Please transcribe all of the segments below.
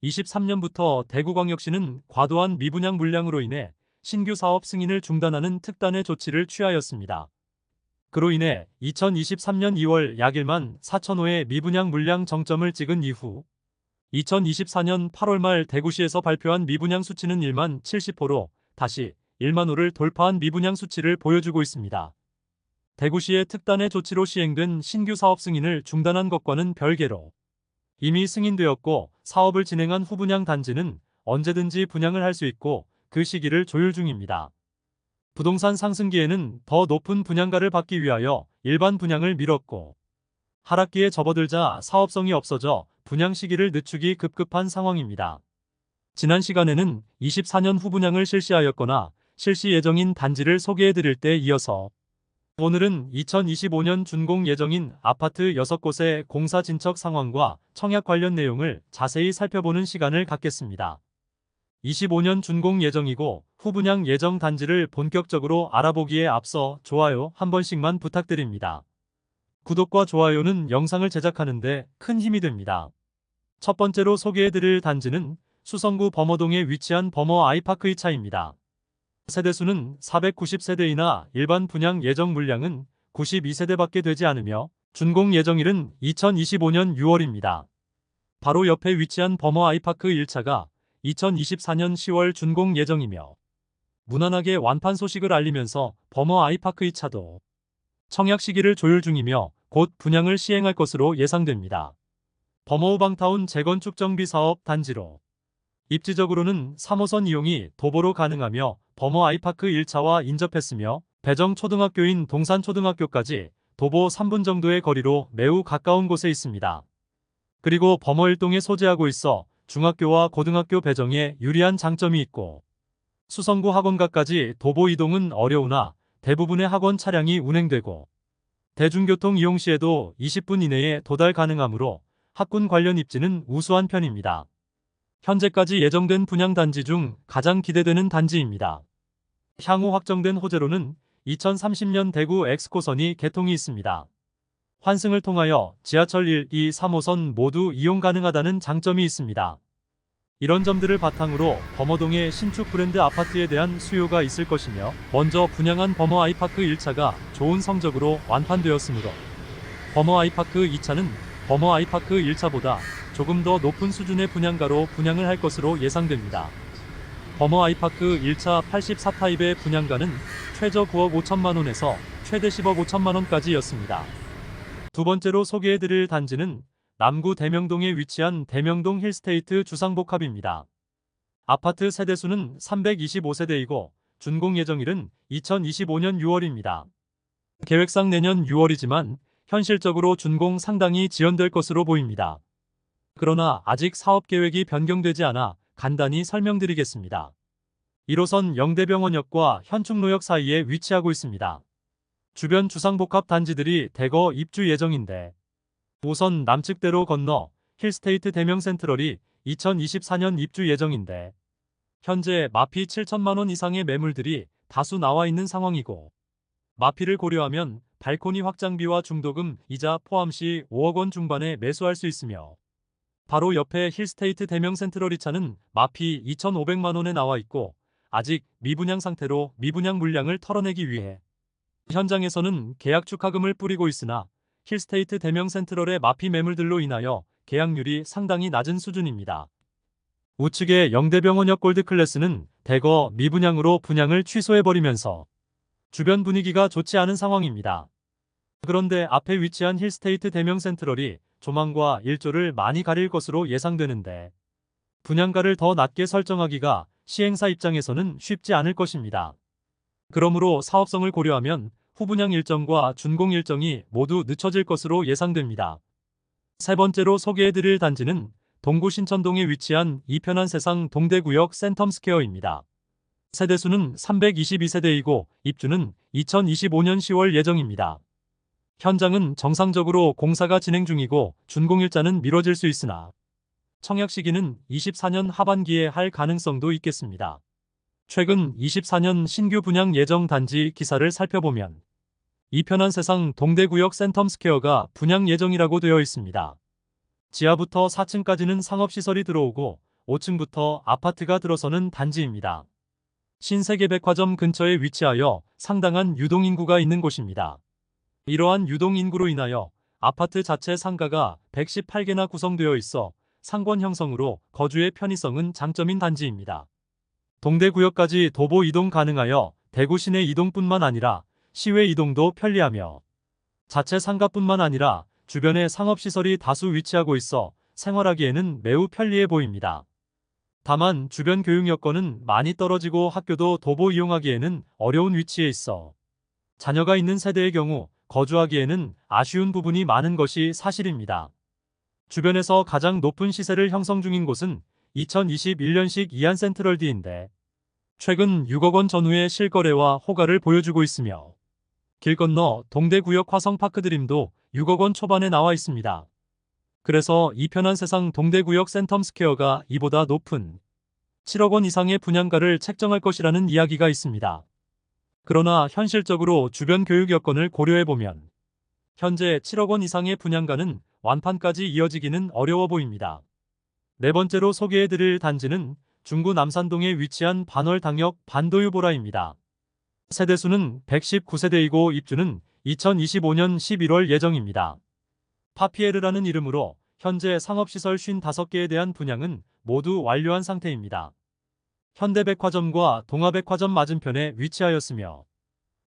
2023년부터 대구광역시는 과도한 미분양 물량으로 인해 신규 사업 승인을 중단하는 특단의 조치를 취하였습니다. 그로 인해 2023년 2월 약 1만 4천호의 미분양 물량 정점을 찍은 이후 2024년 8월 말 대구시에서 발표한 미분양 수치는 1만 70호로 다시 1만 호를 돌파한 미분양 수치를 보여주고 있습니다. 대구시의 특단의 조치로 시행된 신규 사업 승인을 중단한 것과는 별개로 이미 승인되었고 사업을 진행한 후분양 단지는 언제든지 분양을 할 수 있고 그 시기를 조율 중입니다. 부동산 상승기에는 더 높은 분양가를 받기 위하여 일반 분양을 미뤘고 하락기에 접어들자 사업성이 없어져 분양 시기를 늦추기 급급한 상황입니다. 지난 시간에는 24년 후분양을 실시하였거나 실시 예정인 단지를 소개해드릴 때 이어서 오늘은 2025년 준공 예정인 아파트 6곳의 공사 진척 상황과 청약 관련 내용을 자세히 살펴보는 시간을 갖겠습니다. 25년 준공 예정이고 후분양 예정 단지를 본격적으로 알아보기에 앞서 좋아요 한 번씩만 부탁드립니다. 구독과 좋아요는 영상을 제작하는데 큰 힘이 됩니다. 첫 번째로 소개해드릴 단지는 수성구 범어동에 위치한 범어 아이파크 2차입니다. 세대수는 490세대이나 일반 분양 예정 물량은 92세대밖에 되지 않으며 준공 예정일은 2025년 6월입니다. 바로 옆에 위치한 범어 아이파크 1차가 2024년 10월 준공 예정이며 무난하게 완판 소식을 알리면서 범어 아이파크 2차도 청약 시기를 조율 중이며 곧 분양을 시행할 것으로 예상됩니다. 범어 우방타운 재건축 정비 사업 단지로 입지적으로는 3호선 이용이 도보로 가능하며 범어 아이파크 1차와 인접했으며 배정 초등학교인 동산초등학교까지 도보 3분 정도의 거리로 매우 가까운 곳에 있습니다. 그리고 범어 1동에 소재하고 있어 중학교와 고등학교 배정에 유리한 장점이 있고 수성구 학원가까지 도보 이동은 어려우나 대부분의 학원 차량이 운행되고 대중교통 이용 시에도 20분 이내에 도달 가능하므로 학군 관련 입지는 우수한 편입니다. 현재까지 예정된 분양 단지 중 가장 기대되는 단지입니다. 향후 확정된 호재로는 2030년 대구 엑스코선이 개통이 있습니다. 환승을 통하여 지하철 1, 2, 3호선 모두 이용 가능하다는 장점이 있습니다. 이런 점들을 바탕으로 범어동의 신축 브랜드 아파트에 대한 수요가 있을 것이며 먼저 분양한 범어 아이파크 1차가 좋은 성적으로 완판되었으므로 범어 아이파크 2차는 범어 아이파크 1차보다 조금 더 높은 수준의 분양가로 분양을 할 것으로 예상됩니다. 범어 아이파크 1차 84타입의 분양가는 최저 9억 5천만 원에서 최대 10억 5천만 원까지였습니다. 두 번째로 소개해드릴 단지는 남구 대명동에 위치한 대명동 힐스테이트 주상복합입니다. 아파트 세대수는 325세대이고 준공 예정일은 2025년 6월입니다. 계획상 내년 6월이지만 현실적으로 준공 상당히 지연될 것으로 보입니다. 그러나 아직 사업 계획이 변경되지 않아 간단히 설명드리겠습니다. 1호선 영대병원역과 현충로역 사이에 위치하고 있습니다. 주변 주상복합 단지들이 대거 입주 예정인데 5선 남측대로 건너 힐스테이트 대명센트럴이 2024년 입주 예정인데 현재 마피 7천만 원 이상의 매물들이 다수 나와 있는 상황이고 마피를 고려하면 발코니 확장비와 중도금, 이자 포함 시 5억 원 중반에 매수할 수 있으며 바로 옆에 힐스테이트 대명센트럴 2차는 마피 2,500만 원에 나와 있고 아직 미분양 상태로 미분양 물량을 털어내기 위해 현장에서는 계약 축하금을 뿌리고 있으나 힐스테이트 대명센트럴의 마피 매물들로 인하여 계약률이 상당히 낮은 수준입니다. 우측의 영대병원역 골드클래스는 대거 미분양으로 분양을 취소해버리면서 주변 분위기가 좋지 않은 상황입니다. 그런데 앞에 위치한 힐스테이트 대명센트럴이 조망과 일조를 많이 가릴 것으로 예상되는데 분양가를 더 낮게 설정하기가 시행사 입장에서는 쉽지 않을 것입니다. 그러므로 사업성을 고려하면 후분양 일정과 준공 일정이 모두 늦춰질 것으로 예상됩니다. 세 번째로 소개해드릴 단지는 동구 신천동에 위치한 이편한 세상 동대구역 센텀스퀘어입니다. 세대수는 322세대이고 입주는 2025년 10월 예정입니다. 현장은 정상적으로 공사가 진행 중이고 준공일자는 미뤄질 수 있으나 청약 시기는 24년 하반기에 할 가능성도 있겠습니다. 최근 24년 신규 분양 예정 단지 기사를 살펴보면 이편한 세상 동대구역 센텀스퀘어가 분양 예정이라고 되어 있습니다. 지하부터 4층까지는 상업시설이 들어오고 5층부터 아파트가 들어서는 단지입니다. 신세계백화점 근처에 위치하여 상당한 유동인구가 있는 곳입니다. 이러한 유동인구로 인하여 아파트 자체 상가가 118개나 구성되어 있어 상권 형성으로 거주의 편의성은 장점인 단지입니다. 동대구역까지 도보 이동 가능하여 대구 시내 이동뿐만 아니라 시외 이동도 편리하며 자체 상가뿐만 아니라 주변에 상업시설이 다수 위치하고 있어 생활하기에는 매우 편리해 보입니다. 다만 주변 교육 여건은 많이 떨어지고 학교도 도보 이용하기에는 어려운 위치에 있어 자녀가 있는 세대의 경우 거주하기에는 아쉬운 부분이 많은 것이 사실입니다. 주변에서 가장 높은 시세를 형성 중인 곳은 2021년식 이안센트럴D인데 최근 6억 원 전후의 실거래와 호가를 보여주고 있으며 길 건너 동대구역 화성파크드림도 6억 원 초반에 나와 있습니다. 그래서 이 편한 세상 동대구역 센텀스퀘어가 이보다 높은 7억 원 이상의 분양가를 책정할 것이라는 이야기가 있습니다. 그러나 현실적으로 주변 교육 여건을 고려해보면 현재 7억 원 이상의 분양가는 완판까지 이어지기는 어려워 보입니다. 네 번째로 소개해드릴 단지는 중구 남산동에 위치한 반월당역 반도유보라입니다. 세대수는 119세대이고 입주는 2025년 11월 예정입니다. 파피에르라는 이름으로 현재 상업시설 55개에 대한 분양은 모두 완료한 상태입니다. 현대백화점과 동아백화점 맞은편에 위치하였으며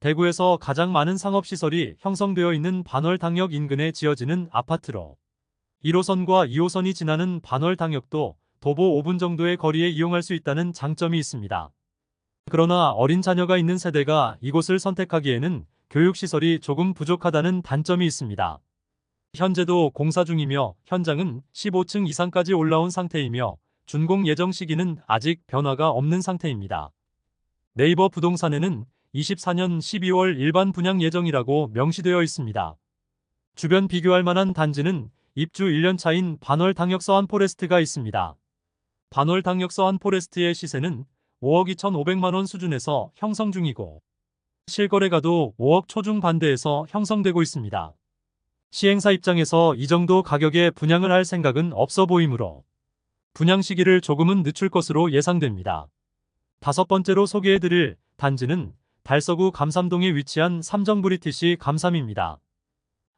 대구에서 가장 많은 상업시설이 형성되어 있는 반월당역 인근에 지어지는 아파트로 1호선과 2호선이 지나는 반월당역도 도보 5분 정도의 거리에 이용할 수 있다는 장점이 있습니다. 그러나 어린 자녀가 있는 세대가 이곳을 선택하기에는 교육시설이 조금 부족하다는 단점이 있습니다. 현재도 공사 중이며 현장은 15층 이상까지 올라온 상태이며 준공 예정 시기는 아직 변화가 없는 상태입니다. 네이버 부동산에는 24년 12월 일반 분양 예정이라고 명시되어 있습니다. 주변 비교할 만한 단지는 입주 1년 차인 반월당역서 한포레스트가 있습니다. 반월당역서 한포레스트의 시세는 5억 2,500만 원 수준에서 형성 중이고 실거래가도 5억 초중반대에서 형성되고 있습니다. 시행사 입장에서 이 정도 가격에 분양을 할 생각은 없어 보이므로 분양 시기를 조금은 늦출 것으로 예상됩니다. 다섯 번째로 소개해드릴 단지는 달서구 감삼동에 위치한 삼정브리티시 감삼입니다.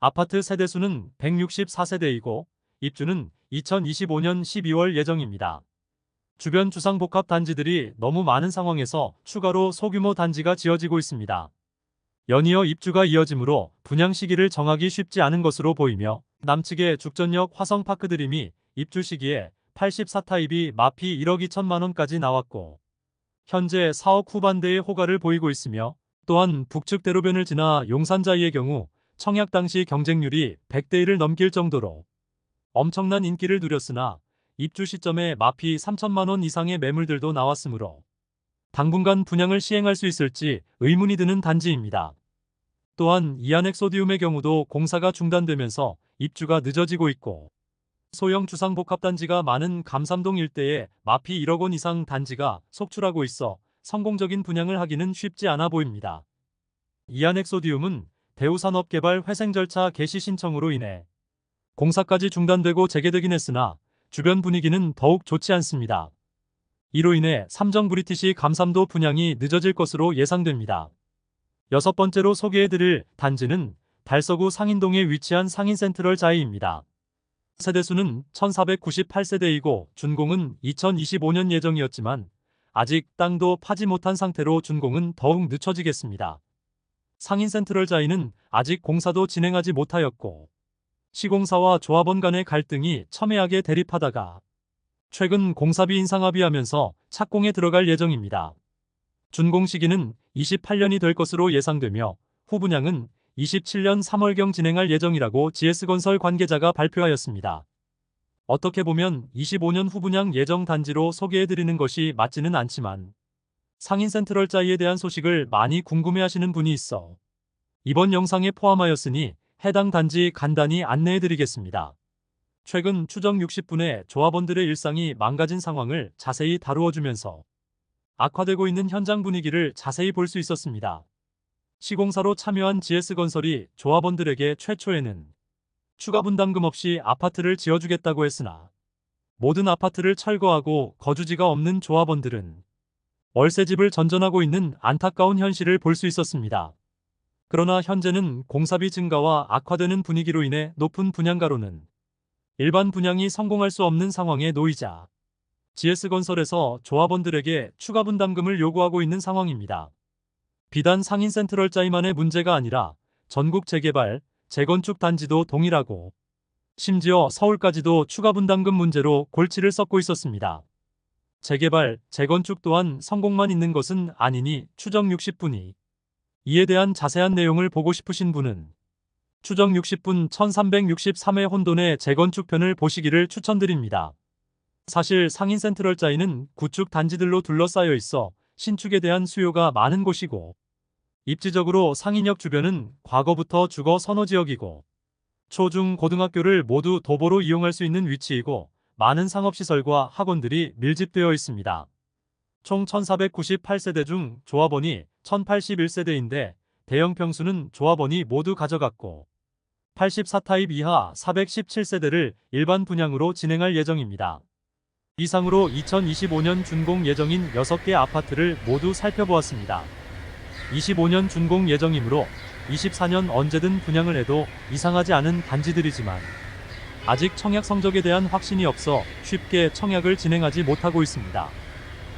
아파트 세대수는 164세대이고 입주는 2025년 12월 예정입니다. 주변 주상복합 단지들이 너무 많은 상황에서 추가로 소규모 단지가 지어지고 있습니다. 연이어 입주가 이어지므로 분양 시기를 정하기 쉽지 않은 것으로 보이며 남측의 죽전역 화성파크드림이 입주 시기에 84타입이 마피 1억 2천만 원까지 나왔고 현재 4억 후반대의 호가를 보이고 있으며 또한 북측 대로변을 지나 용산자이의 경우 청약 당시 경쟁률이 100대 1을 넘길 정도로 엄청난 인기를 누렸으나 입주 시점에 마피 3천만 원 이상의 매물들도 나왔으므로 당분간 분양을 시행할 수 있을지 의문이 드는 단지입니다. 또한 이안엑소디움의 경우도 공사가 중단되면서 입주가 늦어지고 있고 소형 주상복합단지가 많은 감삼동 일대에 마피 1억 원 이상 단지가 속출하고 있어 성공적인 분양을 하기는 쉽지 않아 보입니다. 이안엑소디움은 대우산업개발 회생 절차 개시 신청으로 인해 공사까지 중단되고 재개되긴 했으나 주변 분위기는 더욱 좋지 않습니다. 이로 인해 삼정브리티시 감삼도 분양이 늦어질 것으로 예상됩니다. 여섯 번째로 소개해드릴 단지는 달서구 상인동에 위치한 상인센트럴자이입니다. 세대수는 1498세대이고 준공은 2025년 예정이었지만 아직 땅도 파지 못한 상태로 준공은 더욱 늦춰지겠습니다. 상인센트럴자이는 아직 공사도 진행하지 못하였고 시공사와 조합원 간의 갈등이 첨예하게 대립하다가 최근 공사비 인상 합의하면서 착공에 들어갈 예정입니다. 준공 시기는 28년이 될 것으로 예상되며 후분양은 27년 3월경 진행할 예정이라고 GS건설 관계자가 발표하였습니다. 어떻게 보면 25년 후분양 예정 단지로 소개해드리는 것이 맞지는 않지만 상인센트럴자이에 대한 소식을 많이 궁금해하시는 분이 있어 이번 영상에 포함하였으니 해당 단지 간단히 안내해드리겠습니다. 최근 추정 60분의 조합원들의 일상이 망가진 상황을 자세히 다루어주면서 악화되고 있는 현장 분위기를 자세히 볼 수 있었습니다. 시공사로 참여한 GS건설이 조합원들에게 최초에는 추가 분담금 없이 아파트를 지어주겠다고 했으나 모든 아파트를 철거하고 거주지가 없는 조합원들은 월세집을 전전하고 있는 안타까운 현실을 볼 수 있었습니다. 그러나 현재는 공사비 증가와 악화되는 분위기로 인해 높은 분양가로는 일반 분양이 성공할 수 없는 상황에 놓이자 GS건설에서 조합원들에게 추가 분담금을 요구하고 있는 상황입니다. 비단 상인 센트럴자이만의 문제가 아니라 전국 재개발, 재건축 단지도 동일하고 심지어 서울까지도 추가 분담금 문제로 골치를 썩고 있었습니다. 재개발, 재건축 또한 성공만 있는 것은 아니니 추정 60분이 이에 대한 자세한 내용을 보고 싶으신 분은 추정 60분 1363회 혼돈의 재건축편을 보시기를 추천드립니다. 사실 상인 센트럴자이는 구축 단지들로 둘러싸여 있어 신축에 대한 수요가 많은 곳이고 입지적으로 상인역 주변은 과거부터 주거 선호지역이고 초, 중, 고등학교를 모두 도보로 이용할 수 있는 위치이고 많은 상업시설과 학원들이 밀집되어 있습니다. 총 1498세대 중 조합원이 1081세대인데 대형 평수는 조합원이 모두 가져갔고 84타입 이하 417세대를 일반 분양으로 진행할 예정입니다. 이상으로 2025년 준공 예정인 6개 아파트를 모두 살펴보았습니다. 25년 준공 예정이므로 24년 언제든 분양을 해도 이상하지 않은 단지들이지만 아직 청약 성적에 대한 확신이 없어 쉽게 청약을 진행하지 못하고 있습니다.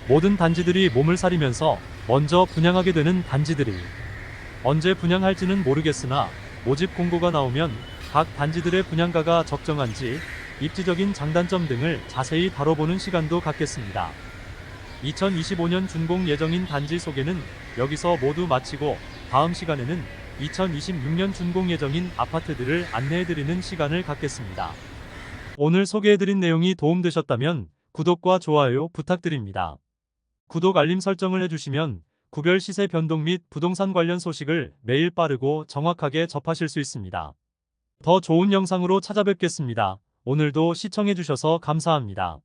모든 단지들이 몸을 사리면서 먼저 분양하게 되는 단지들이 언제 분양할지는 모르겠으나 모집 공고가 나오면 각 단지들의 분양가가 적정한지 입지적인 장단점 등을 자세히 다뤄보는 시간도 갖겠습니다. 2025년 준공 예정인 단지 소개는 여기서 모두 마치고 다음 시간에는 2026년 준공 예정인 아파트들을 안내해드리는 시간을 갖겠습니다. 오늘 소개해드린 내용이 도움되셨다면 구독과 좋아요 부탁드립니다. 구독 알림 설정을 해주시면 구별 시세 변동 및 부동산 관련 소식을 매일 빠르고 정확하게 접하실 수 있습니다. 더 좋은 영상으로 찾아뵙겠습니다. 오늘도 시청해주셔서 감사합니다.